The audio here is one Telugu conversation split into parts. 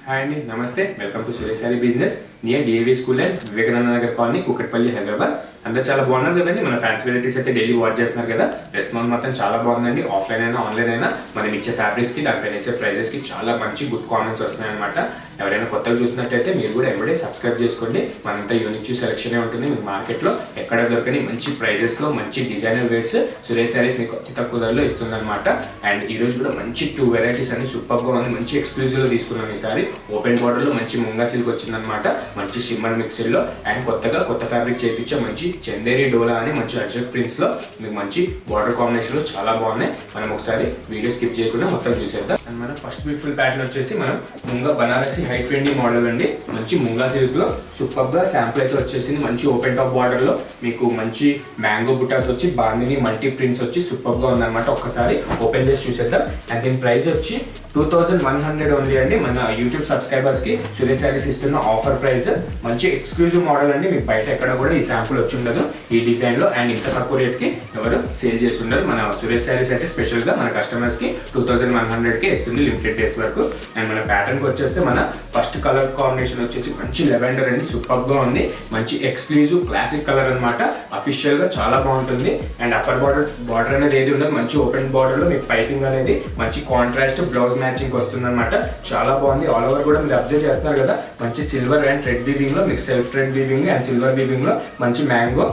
హాయ్ అండి, నమస్తే. Welcome to Suresh sorry business near DAV school and Vivekananda Nagar colony, Kukatpally, Hyderabad. అందరూ చాలా బాగున్నారు కదండి. మన ఫ్యాన్సీ వెరైటీస్ అయితే డైలీ వాచ్ చేస్తున్నారు కదా. రెస్పాన్స్ మాత్రం చాలా బాగుందండి. ఆఫ్లైన్ అయినా ఆన్లైన్ అయినా మనం ఇచ్చే ఫ్యాబ్రిక్స్కి దానిపైన వేసే ప్రైజెస్కి చాలా మంచి గుడ్ కామెంట్స్ వస్తున్నాయి అనమాట. ఎవరైనా కొత్తగా చూసినట్టయితే మీరు కూడా ఎవడే సబ్స్క్రైబ్ చేసుకోండి. మనంతా యూనిక్ సెలెక్షన్ ఉంటుంది. మీకు మార్కెట్లో ఎక్కడ దొరకని మంచి ప్రైజెస్లో మంచి డిజైనర్ వేర్స్ సురేష్ సారీస్ మీకు అతి తక్కువ ధరలో ఇస్తుంది అనమాట. అండ్ ఈ రోజు కూడా మంచి 2 వెరైటీస్ అన్ని సూపర్గా ఉంది. మంచి ఎక్స్క్లూజివ్లో తీసుకున్నాం ఈసారి. ఓపెన్ బార్డర్లో మంచి ముంగా సిల్క్ వచ్చిందనమాట. మంచి షిమ్మర్ మిక్సర్లో అండ్ కొత్త ఫ్యాబ్రిక్ చేయించే మంచి చందేరి డోలా అని మంచి అర్జెంట్ ప్రింట్స్ లో మీకు మంచి బార్డర్ కాంబినేషన్ లో చాలా బాగున్నాయి. మనం ఒకసారి వీడియో స్కిప్ చేయకుండా మొత్తం చూసేద్దాం. అండ్ మనం ఫస్ట్ బ్యూటిఫుల్ ప్యాటర్న్ వచ్చేసి మనం munga Banarasi high trending model అండి. మంచి ముంగా సిల్క్ లో సూపర్ గా శాంపుల్ అయితే వచ్చేసింది. మంచి ఓపెన్ టాప్ బార్డర్ లో మీకు మంచి మ్యాంగో బుటాస్ వచ్చి బాందిని మల్టీ ప్రింట్స్ వచ్చి సూపర్ గా ఉందన్నమాట. ఒక్కసారి ఓపెన్ చేసి చూసేద్దాం. అండ్ దీని ప్రైస్ వచ్చి 2100 ఓన్లీ అండి. మన యూట్యూబ్ సబ్స్క్రైబర్స్ కి సురేష్ సారీస్ ఇస్తున్న ఆఫర్ ప్రైస్. మంచి ఎక్స్క్లూజివ్ మోడల్ అండి. మీకు బయట ఎక్కడ కూడా ఈ శాంపుల్ వచ్చి ఉండదు ఈ డిజైన్ లో. అండ్ ఇంత తక్కువ రేట్ కి ఎవరు సేల్ చేసి ఉండరు. మన సురేష్ సారీస్ అయితే స్పెషల్ గా మన కస్టమర్స్ కి 2100 కి ఇస్తుంది లిమిటెడ్ డేస్ వరకు. అండ్ మన ప్యాటర్న్ కి వచ్చేస్తే మన ఫస్ట్ కలర్ కాంబినేషన్ వచ్చేసి మంచి లెవెండర్ అండి. సూపర్ గా ఉంది. మంచి ఎక్స్క్లూజివ్ క్లాసిక్ కలర్ అనమాట. అఫీషియల్ గా చాలా బాగుంటుంది. అండ్ అప్పర్ బార్డర్ అనేది ఏది ఉండదు. మంచి ఓపెన్ బార్డర్ లో మీకు పైపింగ్ అనేది మంచి కాంట్రాస్ట్ బ్లౌజ్ మ్యాచింగ్ వస్తుంది అనమాట. చాలా బాగుంది. ఆల్ ఓవర్ కూడా మీరు అబ్జర్వ్ చేస్తున్నారు కదా. మంచి సిల్వర్ అండ్ రెడ్ వీవింగ్ లో మీకు self red weaving and silver weaving లో మంచి మ్యాంగో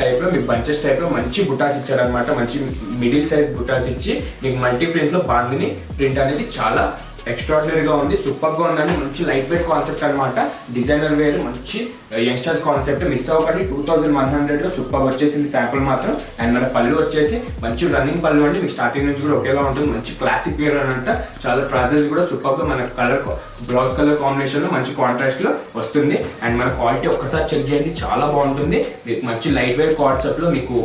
టైప్ లో మీకు బంచెస్ టైప్ లో మంచి బుటాస్ ఇచ్చారనమాట. మంచి మిడిల్ సైజ్ బుటాస్ ఇచ్చి మీకు మల్టీ ప్రింట్ లో బాందిని ప్రింట్ అనేది చాలా ఎక్స్ట్రాడినరీగా ఉంది. సూపర్ గా ఉందండి. మంచి లైట్ వెయిట్ కాన్సెప్ట్ అనమాట. డిజైనర్ వేర్ మంచి యంగ్స్టర్స్ కాన్సెప్ట్. మిస్ అవ్వకండి. 2100 లో సూపర్ వచ్చేసింది శాంపుల్ మాత్రం. అండ్ మన పళ్ళు వచ్చేసి మంచి రన్నింగ్ పళ్ళు అండి. మీకు స్టార్టింగ్ నుంచి కూడా ఒకేలా ఉంటుంది. మంచి క్లాసిక్ వేర్ అనమాట. చాలా ట్రౌజర్స్ కూడా సూపర్ గా మన కలర్ బ్లౌజ్ కలర్ కాంబినేషన్ లో మంచి కాంట్రాస్ట్ లో వస్తుంది. అండ్ మన క్వాలిటీ ఒక్కసారి చెక్ చేయండి. చాలా బాగుంటుంది. మీకు మంచి లైట్ వెయిట్ కాన్సెప్ట్ లో మీకు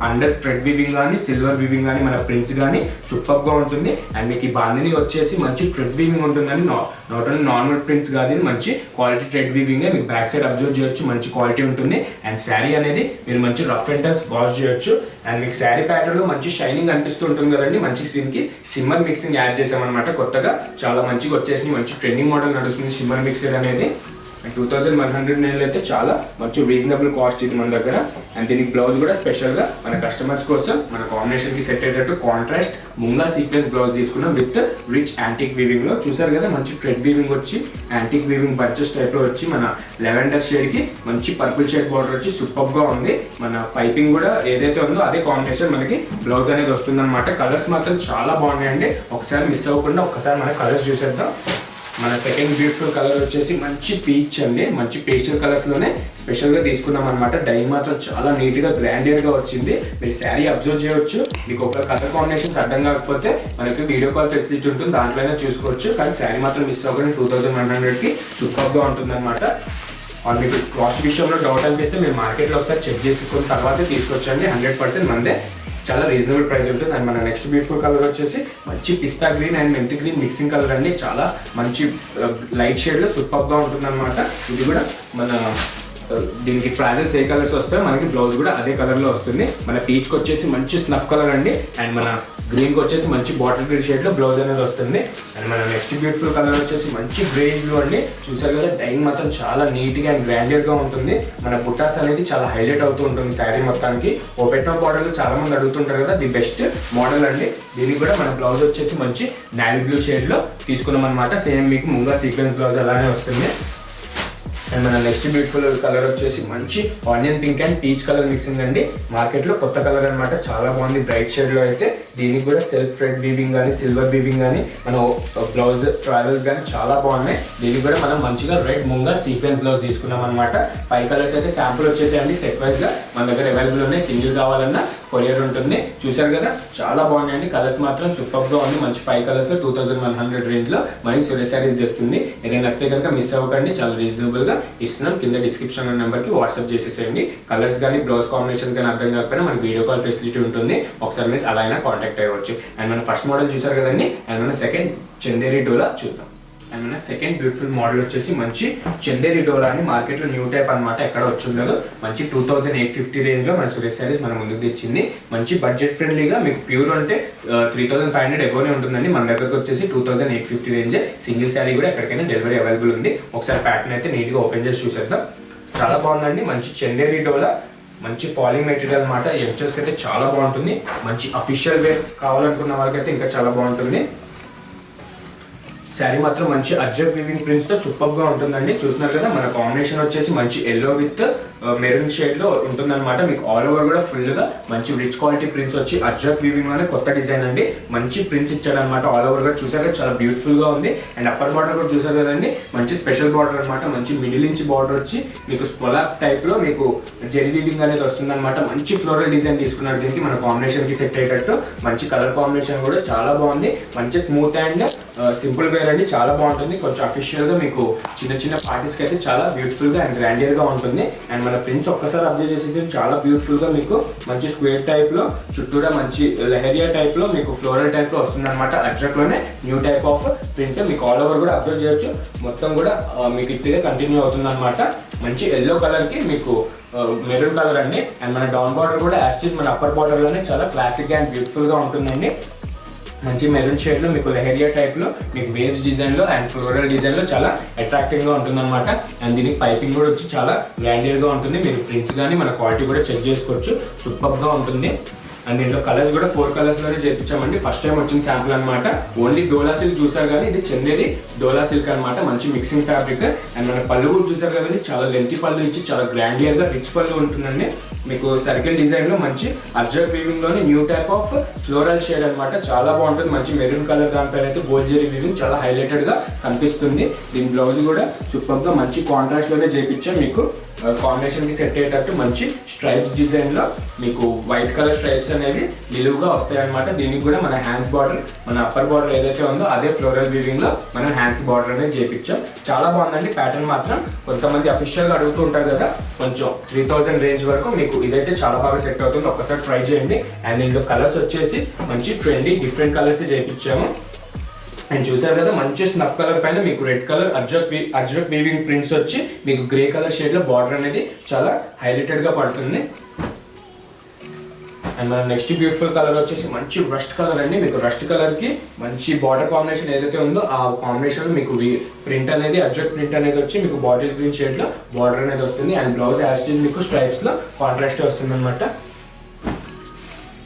అండర్ థ్రెడ్ వీవింగ్ కానీ సిల్వర్ వీవింగ్ కానీ మన ప్రింట్స్ కానీ సూపర్ గా ఉంటుంది. అండ్ మీకు ఈ బాందిని వచ్చేసి మంచి థ్రెడ్ వీవింగ్ ఉంటుందని నాట్ ఓన్లీ నార్మల్ ప్రింట్స్ కాదు, మంచి క్వాలిటీ థ్రెడ్ వీవింగ్. మీకు బ్యాక్ సైడ్ అబ్జర్వ్ చేయొచ్చు. మంచి క్వాలిటీ ఉంటుంది. అండ్ శారీ అనేది మీరు మంచి రఫ్ అండ్ టఫ్ వాష్ చేయొచ్చు. అండ్ మీకు శారీ ప్యాటర్న్ లో మంచి షైనింగ్ అనిపిస్తూ ఉంటుంది కదండి. మంచి స్కిన్ కి సిమ్మర్ మిక్సింగ్ యాడ్ చేసామన్నమాట. కొత్తగా చాలా మంచిగా వచ్చేసి మంచి ట్రెండింగ్ మోడల్ నడుస్తుంది సిమ్మర్ మిక్సర్ అనేది. 2100 అయితే చాలా మంచి రీజనబుల్ కాస్ట్ ఇది మన దగ్గర. అండ్ దీనికి బ్లౌజ్ కూడా స్పెషల్ గా మన కస్టమర్స్ కోసం మన కాంబినేషన్ కి సెట్ అయ్యేటట్టు కాంట్రాస్ట్ ముంగా సీక్వెన్స్ బ్లౌజ్ తీసుకున్నాం విత్ రిచ్ యాంటిక్ వీవింగ్ లో. చూసారు కదా మంచి థ్రెడ్ వీవింగ్ వచ్చి యాంటిక్ వీవింగ్ బంచెస్ టైప్ లో వచ్చి మన లెవెండర్ షేడ్ కి మంచి పర్పుల్ షేడ్ బార్డర్ వచ్చి సూపర్ గా ఉంది. మన పైపింగ్ కూడా ఏదైతే ఉందో అదే కాంబినేషన్ మనకి బ్లౌజ్ అనేది వస్తుంది అనమాట. కలర్స్ మాత్రం చాలా బాగున్నాయండి. ఒకసారి మిస్ అవ్వకుండా ఒకసారి మన కలర్స్ చూసేద్దాం. మన సెకండ్ బ్యూటిఫుల్ కలర్ వచ్చేసి మంచి పీచ్ అండి. మంచి పేస్టల్ కలర్స్ లోనే స్పెషల్ గా తీసుకున్నాం అనమాట. డై మాత్రం చాలా నీట్ గా గ్రాండియర్ గా వచ్చింది. మీరు శారీ అబ్జర్వ్ చేయవచ్చు. మీకు ఒక కలర్ కాంబినేషన్స్ అర్థం కాకపోతే మనకి వీడియో కాల్ ఫెసిలిటీ ఉంటుంది, దాంట్లోనే చూసుకోవచ్చు. కానీ శారీ మాత్రం మిస్ అవ్వకుండా 2100 కి సూపర్ గా ఉంటుంది అనమాట. మీకు కాస్ట్ విషయంలో డౌట్ అనిపిస్తే మీరు మార్కెట్లో ఒకసారి చెక్ చేసుకున్న తర్వాతే తీసుకొచ్చండి. 100% మందే. చాలా రీజనబుల్ ప్రైస్ ఉంటుంది. అండ్ మన నెక్స్ట్ బ్యూటిఫుల్ కలర్ వచ్చేసి మంచి పిస్తా గ్రీన్ అండ్ మెంతి గ్రీన్ మిక్సింగ్ కలర్ అండి. చాలా మంచి లైట్ షేడ్ లో సూపర్ గా ఉంటుంది అనమాట. ఇది కూడా మన దీనికి ట్రాజల్స్ ఏ కలర్స్ వస్తాయో మనకి బ్లౌజ్ కూడా అదే కలర్ లో వస్తుంది. మన పీచ్ కి వచ్చేసి మంచి స్నఫ్ కలర్ అండి. అండ్ మన గ్రీన్ కి వచ్చేసి మంచి బాటిల్ గ్రీన్ షేడ్ లో బ్లౌజ్ అనేది వస్తుంది. అండ్ మన నెక్స్ట్ బ్యూటిఫుల్ కలర్ వచ్చేసి మంచి గ్రేజ్ బ్లూ అండి. చూసారు కదా డైయింగ్ మాత్రం చాలా నీట్ గా అండ్ గ్రాండియర్ గా ఉంటుంది. మన బుట్టాస్ అనేది చాలా హైలైట్ అవుతూ ఉంటుంది శారీ మొత్తానికి. ఓపెన్ టాప్ మోడల్ చాలా మంది అడుగుతుంటారు కదా, ది బెస్ట్ మోడల్ అండి. దీనికి కూడా మన బ్లౌజ్ వచ్చేసి మంచి నావీ బ్లూ షేడ్ లో తీసుకున్నాం అనమాట. సేమ్ మీకు ముంగా సీక్వెన్స్ బ్లౌజ్ అలానే వస్తుంది. అండ్ మన నెక్స్ట్ బ్యూటిఫుల్ కలర్ వచ్చేసి మంచి onion pink and peach colour mixing అండి. మార్కెట్ లో కొత్త కలర్ అనమాట. చాలా బాగుంది బ్రైట్ షేడ్ లో అయితే. దీనికి కూడా సెల్ఫ్ రెడ్ వీవింగ్ కానీ సిల్వర్ వీవింగ్ కానీ మన బ్లౌజ్ ట్రావెల్స్ కానీ చాలా బాగున్నాయి. దీనికి కూడా మనం మంచిగా రెడ్ ముంగా సీక్వెన్స్ బ్లౌజ్ తీసుకున్నాం అనమాట. 5 కలర్స్ అయితే శాంపుల్ వచ్చేసేయండి. సెట్ వైజ్ గా మన దగ్గర అవైలబుల్ ఉన్నాయి. సింగిల్ కావాలన్నా కొరియర్ ఉంటుంది. చూసారు కదా చాలా బాగున్నాయండి. కలర్స్ మాత్రం సూపర్ గా ఉంది. మంచి 5 కలర్స్ లో 2100 రేంజ్ లో మనకి సురేష్ సారీస్ చేస్తుంది. ఏదైనా వస్తే కనుక మిస్ అవ్వకండి. చాలా రీజనబుల్ గా ఇస్తున్నాం. కింద డిస్క్రిప్షన్ నెంబర్ కి వాట్సాప్ చేసేసేయండి. కలర్స్ కానీ బ్లౌజ్ కాంబినేషన్ కానీ అర్థం కాకపోయినా మనకి వీడియో కాల్ ఫెసిలిటీ ఉంటుంది. ఒకసారి మీరు అలా అయినా కాంటాక్ట్ అయ్యవచ్చు. అండ్ మన ఫస్ట్ మోడల్ చూసారు కదండి. అండ్ మన సెకండ్ చందేరి డోలా చూద్దాం. అండ్ మన సెకండ్ బ్యూటిఫుల్ మోడల్ వచ్చేసి మంచి చందేరి డోలా అని మార్కెట్లో న్యూ టైప్ అనమాట, ఎక్కడ వచ్చి ఉండదు. మంచి 2850 రేంజ్ లో మన సురేష్ శారీస్ మన ముందుకు తెచ్చింది. మంచి బడ్జెట్ ఫ్రెండ్లీగా మీకు ప్యూర్ అంటే 3500 ఎబోనే ఉంటుందండి. మన దగ్గరకు వచ్చేసి 2850 రేంజ్. సింగిల్ శారీ కూడా ఎక్కడికైనా డెలివరీ అవైలబుల్ ఉంది. ఒకసారి ప్యాటర్న్ అయితే నీట్గా ఓపెన్ చేసి చూసేద్దాం. చాలా బాగుందండి. మంచి చందేరి డోలా, మంచి ఫాలింగ్ మెటీరియల్ అనమాట. యంగ్స్టర్స్కి అయితే చాలా బాగుంటుంది. మంచి అఫీషియల్ వేర్ కావాలనుకున్న వాళ్ళకైతే ఇంకా చాలా బాగుంటుంది. శారీ మాత్రం మంచి అజ్రక్ వీవింగ్ ప్రింట్స్ తో సూపర్ గా ఉంటుందండి. చూస్తున్నారు కదా, మన కాంబినేషన్ వచ్చేసి మంచి ఎల్లో విత్ మెరూన్ షేడ్ లో ఉంటుందన్నమాట. మీకు ఆల్ ఓవర్ కూడా ఫుల్ గా మంచి రిచ్ క్వాలిటీ ప్రింట్స్ వచ్చి అజ్రక్ వీవింగ్ అనే కొత్త డిజైన్ అండి. మంచి ప్రింట్స్ ఇచ్చాడు అనమాట. ఆల్ ఓవర్ గా చూసారు చాలా బ్యూటిఫుల్ గా ఉంది. అండ్ అప్పర్ బార్డర్ కూడా చూసారు కదండి, మంచి స్పెషల్ బార్డర్ అనమాట. మంచి మిడిల్ ఇంచ్ బార్డర్ వచ్చి మీకు స్పొలాక్ టైప్ లో మీకు జెరీ వీవింగ్ అనేది వస్తుంది అనమాట. మంచి ఫ్లోరల్ డిజైన్ తీసుకున్నారు దీనికి, మన కాంబినేషన్ కి సెట్ అయ్యేటట్టు. మంచి కలర్ కాంబినేషన్ కూడా చాలా బాగుంది. మంచి స్మూత్ అండ్ సింపుల్ వేర్ అండి, చాలా బాగుంటుంది. కొంచెం అఫీషియల్ గా మీకు చిన్న చిన్న పార్టీస్ కి అయితే చాలా బ్యూటిఫుల్ గా అండ్ గ్రాండియర్ గా ఉంటుంది. అండ్ మన ప్రింట్స్ ఒక్కసారి అబ్జర్వ్ చేసి చాలా బ్యూటిఫుల్ గా మీకు మంచి స్క్వేర్ టైప్ లో చుట్టూరా మంచి లెహరియా టైప్ లో మీకు ఫ్లోరల్ టైప్ లో వస్తుంది అనమాట. అజ్రక్ లోనే న్యూ టైప్ ఆఫ్ ప్రింట్ మీకు ఆల్ ఓవర్ కూడా అబ్జర్వ్ చేయొచ్చు. మొత్తం కూడా మీకు ఇట్టిగా కంటిన్యూ అవుతుంది అనమాట. మంచి ఎల్లో కలర్ కి మీకు మెరూన్ కలర్ అండి. అండ్ మన డౌన్ బార్డర్ కూడా యాస్టిస్ మన అప్పర్ బార్డర్ లోనే చాలా క్లాసిక్ గా అండ్ బ్యూటిఫుల్ గా ఉంటుందండి. మంచి మెరూన్ షేడ్ లో మీకు లెహరియా టైప్ లో మీకు వేవ్స్ డిజైన్ లో అండ్ ఫ్లోరల్ డిజైన్ లో చాలా అట్రాక్టివ్ గా ఉంటుంది అనమాట. అండ్ దీనికి పైపింగ్ కూడా వచ్చి చాలా గ్రాండియర్ గా ఉంటుంది. మీరు ప్రింట్స్ కానీ మన క్వాలిటీ కూడా చెక్ చేసుకోవచ్చు. సూపర్ గా ఉంటుంది. అండ్ దీంట్లో కలర్స్ కూడా 4 కలర్స్ లోనే చేయించామండి. ఫస్ట్ టైం వచ్చిన శాంపుల్ అనమాట. ఓన్లీ డోలా సిల్క్ చూసారు కానీ ఇది చందేరి డోలా సిల్క్ అనమాట. మంచి మిక్సింగ్ ఫ్యాబ్రిక్. అండ్ మన పళ్ళు కూడా చూసారు కదండి, చాలా లెంతీ పళ్ళు ఇచ్చి చాలా గ్రాండియర్ గా రిచ్ పళ్ళు ఉంటుందండి. మీకు సర్కిల్ డిజైన్ లో మంచి అజ్రక్ వీవింగ్ లోని new type of floral shade అనమాట. చాలా బాగుంటుంది. మంచి మెరూన్ కలర్ దానిపైన అయితే గోల్డ్ జెరీ వీవింగ్ చాలా హైలైటెడ్ గా కనిపిస్తుంది. దీని బ్లౌజ్ కూడా సూపర్ గా మంచి కాంట్రాస్ట్ లోనే చేయించాం. మీకు కాంబినేషన్ కి సెట్ అయ్యేటట్టు మంచి స్ట్రైప్స్ డిజైన్ లో మీకు వైట్ కలర్ స్ట్రైప్స్ అనేవి నిలువుగా వస్తాయి అనమాట. దీనికి కూడా మన హ్యాండ్స్ బార్డర్, మన అప్పర్ బార్డర్ ఏదైతే ఉందో అదే ఫ్లోరల్ వీవింగ్ లో మనం హ్యాండ్స్ బార్డర్ అనేది చేయించాం. చాలా బాగుందండి. ప్యాటర్న్ మాత్రం కొంతమంది అఫీషియల్ గా అడుగుతూ ఉంటారు కదా, కొంచెం 3000 రేంజ్ వరకు మీకు ఇదైతే చాలా బాగా సెట్ అవుతుంది. ఒక్కసారి ట్రై చేయండి. అండ్ ఇందులో కలర్స్ వచ్చేసి మంచి ట్రెండీ డిఫరెంట్ కలర్స్ చేయించాము. అండ్ చూసారు కదా, మంచి స్నఫ్ కలర్ పైన మీకు red colour ajrak weaving prints వచ్చి మీకు గ్రే కలర్ షేడ్ లో బార్డర్ అనేది చాలా హైలైటెడ్ గా పడుతుంది. అండ్ మన నెక్స్ట్ బ్యూటిఫుల్ కలర్ వచ్చేసి మంచి రస్ట్ కలర్ అండి. మీకు రస్ట్ కలర్ కి మంచి బార్డర్ కాంబినేషన్ ఏదైతే ఉందో ఆ కాంబినేషన్ మీకు ప్రింట్ అనేది అజ్రక్ ప్రింట్ అనేది వచ్చి మీకు బాటిల్ గ్రీన్ షేడ్ లో బార్డర్ అనేది వస్తుంది. అండ్ బ్లౌజ్ యాస్టీజ్ మీకు స్ట్రైప్స్ లో కాంట్రాస్ట్ వస్తుంది అనమాట.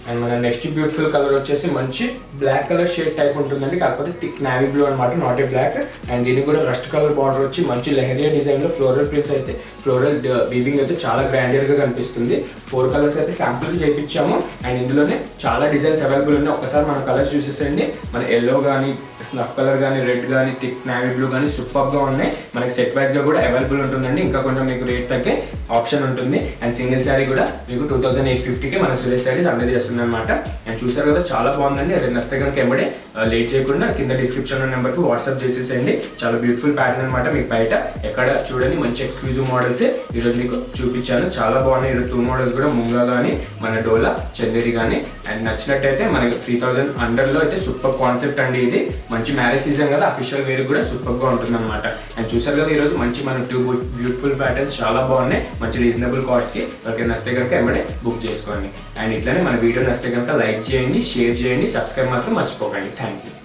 అండ్ మన నెక్స్ట్ బ్యూటిఫుల్ కలర్ వచ్చేసి మంచి బ్లాక్ కలర్ షేడ్ టైప్ ఉంటుందండి, కాకపోతే థిక్ నావీ బ్లూ అనమాట, నాట్ ఏ బ్లాక్. అండ్ దీనికి కూడా రస్ట్ కలర్ బార్డర్ వచ్చి మంచి లెహరియా డిజైన్ లో ఫ్లోరల్ ప్రింట్స్ అయితే ఫ్లోరల్ వీవింగ్ అయితే చాలా గ్రాండియర్ గా కనిపిస్తుంది. 4 కలర్స్ అయితే శాంపుల్ చేయించాము. అండ్ ఇందులోనే చాలా డిజైన్స్ అవైలబుల్ ఉన్నాయి. ఒకసారి మన కలర్స్ చూసేసండి. మన ఎల్లో కానీ స్నఫ్ కలర్ కానీ రెడ్ కానీ థిక్ నావీ బ్లూ కానీ సూపర్ గా ఉన్నాయి. మనకి సెట్ వైజ్ గా కూడా అవైలబుల్ ఉంటుందండి. ఇంకా కొంచెం మీకు రేట్ తగ్గే ఆప్షన్ ఉంటుంది. అండ్ సింగిల్ శారీ కూడా మీకు 2850కి మన సురేష్ శారీస్ అందజేస్తుంది చేస్తుంది అనమాట. అండ్ చూసారు కదా, చాలా బాగుందండి. అది నచ్చితే కనుక ఎంబడే లేట్ చేయకుండా కింద డిస్క్రిప్షన్ నెంబర్ కి వాట్సాప్ చేసేసేయండి. చాలా బ్యూటిఫుల్ ప్యాటర్న్ అనమాట. మీకు బయట ఎక్కడ చూడండి మంచి ఎక్స్క్లూజివ్ మోడల్స్ ఈరోజు మీకు చూపించాను. చాలా బాగున్నాయి. ఈరోజు 2 మోడల్స్ కూడా ముంగా కానీ మన డోలా చందేరి కానీ. అండ్ నచ్చినట్టయితే మనకి 3000 అండర్ లో అయితే సూపర్ కాన్సెప్ట్ అండి. ఇది మంచి మ్యారేజ్ సీజన్ కదా, అఫీషియల్ వేర్ కూడా సూపర్ గా ఉంటుంది అనమాట. అండ్ చూసారు కదా, ఈరోజు మంచి మన 2 బ్యూటిఫుల్ ప్యాటర్న్స్ చాలా బాగున్నాయి. మంచి రీజనబుల్ కాస్ట్ కి. ఓకే, నచ్చితే కనుక ఎంబడే బుక్ చేసుకోండి. అండ్ ఇట్లానే మన వీడియో నచ్చితే కనుక లైక్ చేయండి, షేర్ చేయండి, సబ్స్క్రైబ్ మాత్రం మర్చిపోకండి. Thank you.